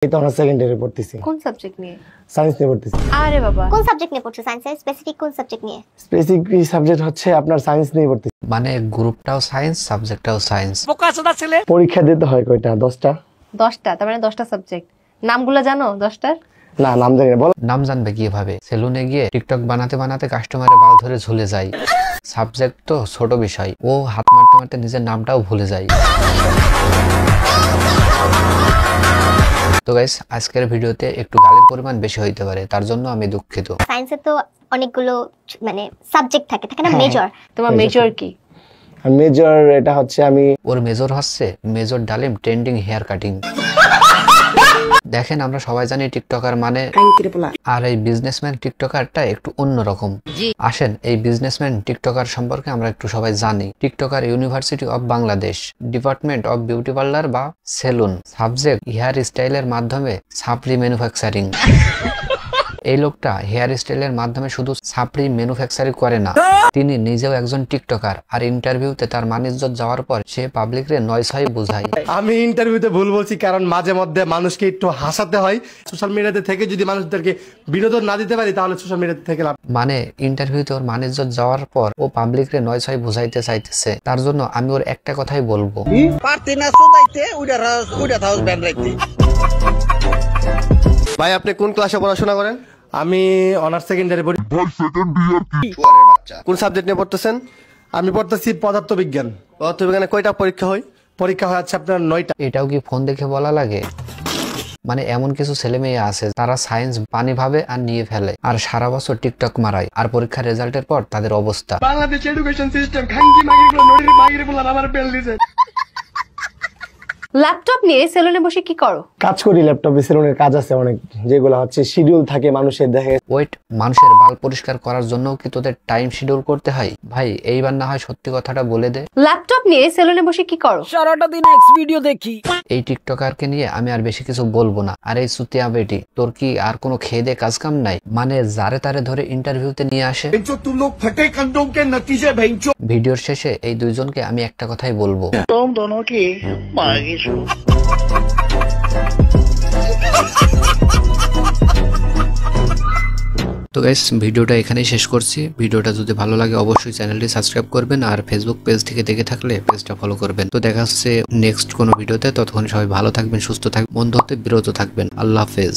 এই তো আমরা সেকেন্ড ইয়ারে পড়তেছি। কোন সাবজেক্ট নিয়ে? সায়েন্স নিয়ে পড়তেছি। আরে বাবা, কোন সাবজেক্ট নিয়ে পড়ছো? সায়েন্সের স্পেসিফিক কোন সাবজেক্ট নিয়ে? স্পেসিফিক সাবজেক্ট হচ্ছে আপনার সায়েন্স নিয়ে পড়তেছি। মানে গ্রুপটাও সায়েন্স, সাবজেক্টটাও সায়েন্স। পরীক্ষা দিতে হয় কয়টা? 10টা। 10টা, তার মানে 10টা সাবজেক্ট। নামগুলো জানো 10টার? না, নাম জানি না। বলো। নাম জানবে কিভাবে? সেলুনে গিয়ে টিকটক বানাতে বানাতে কাস্টমারের বাল ধরে ঝুলে যায়। সাবজেক্ট তো ছোট বিষয়, ও হাত মারতে মারতে নিজের নামটাও ভুলে যায়। তো গাইস, আজকের ভিডিওতে একটু গালির পরিমাণ বেশি হইতে পারে, তার জন্য আমি দুঃখিত। সায়েন্সে তো অনেকগুলো মানে সাবজেক্ট থাকে না মেজর? তোমার মেজর কি? আর মেজর এটা হচ্ছে আমি ওর মেজর হচ্ছে মেজর ডালিম ট্রেন্ডিং হেয়ার কাটিং। দেখেন, আমরা সবাই জানি টিকটকার মানে, আর এই বিজনেসম্যান টিকটকারটা একটু অন্যরকম। আসেন এই বিজনেসম্যান টিকটকার সম্পর্কে আমরা একটু সবাই জানি। TikToker university of Bangladesh, department of beauty parlour বা সেলুন, সাবজেক্ট হেয়ার স্টাইলের মাধ্যমে সাপ্লি ম্যানুফ্যাকচারিং। এই লোকটা হেয়ার স্টাইলের মাধ্যমে শুধু সাপ্লি ম্যানুফ্যাকচারিং করে না, তিনি নিজেও একজন টিকটকার। আর ইন্টারভিউতে তার মান-ইজ্জত যাওয়ার পর সে পাবলিকরে নয় বুঝায়। আমি ইন্টারভিউতে ভুল বলছি, কারণ মাঝে মধ্যে মানুষকে একটু হাসাতে হয়। সোশ্যাল মিডিয়াতে থেকে যদি মানুষদেরকে বিনোদন না দিতে পারি তাহলে সোশ্যাল মিডিয়াতে থেকে লাভ। মানে ইন্টারভিউতে ওর মান-ইজ্জত যাওয়ার পর ও পাবলিকরে নয় বুঝাইতে চাইতেছে। তার জন্য আমি ওর একটা কথাই বলবো, ভাই আপনি কোন ক্লাসে পড়াশোনা করেন? আমি অনার্স সেকেন্ড ইয়ারে পড়ি। কোন সাবজেক্ট নিয়ে পড়তেছেন? আমি পড়তেছি পদার্থবিজ্ঞান। পদার্থবিজ্ঞানে কয়টা পরীক্ষা হয়? পরীক্ষা হয় আছে আপনার 9টা। এটাও কি ফোন দেখে বলা লাগে? মানে এমন কিছু ছেলে মেয়ে আছে তারা সায়েন্স পানি ভাবে আর নিয়ে ফেলে, আর সারা বছর টিকটক মারায়, আর পরীক্ষার রেজাল্টের পর তাদের অবস্থা। বাংলাদেশ এডুকেশন সিস্টেম খাঙ্গি মাগিগুলো নড়ির মাগির বলার আমার বেল দিছে। ল্যাপটপ নিয়ে সেলুনে বসে কি করো? কাজ করি ল্যাপটপে। সেলুনের কাজ আছে অনেক, যেগুলো হচ্ছে শিডিউল থাকে মানুষের। দেখে ওয়েট, মানুষের বাল পরিষ্কার করার জন্য কি তোদের টাইম শিডিউল করতে হয়? ভাই এইবার না হয় সত্যি কথাটা বলে দে। ল্যাপটপ নিয়ে সেলুনে বসে কি করো? সারাটা দিন এক্স ভিডিও দেখি। এই টিকটকারকে নিয়ে আমি আর বেশি কিছু বলবো না। আর এই সুতিয়া বেটি, তোর কি আর কোনো খেয়ে দে কাজ কাম নাই? মানে যারে তারে ধরে ইন্টারভিউতে নিয়ে আসে। ভিডিওর শেষে এই দুইজনকে আমি একটা কথাই বলবো, তো গাইস, ভিডিওটা এখানেই শেষ করছি। ভিডিওটা যদি ভালো লাগে অবশ্যই চ্যানেলটি সাবস্ক্রাইব করবেন, আর ফেসবুক পেজ থেকে দেখে থাকলে পেজটা ফলো করবেন। তো দেখা হচ্ছে নেক্সট কোনো ভিডিওতে। ততক্ষণ সবাই ভালো থাকবেন, সুস্থ থাকবেন, বন্ধু হতে বিরত থাকবেন। আল্লাহ হাফেজ।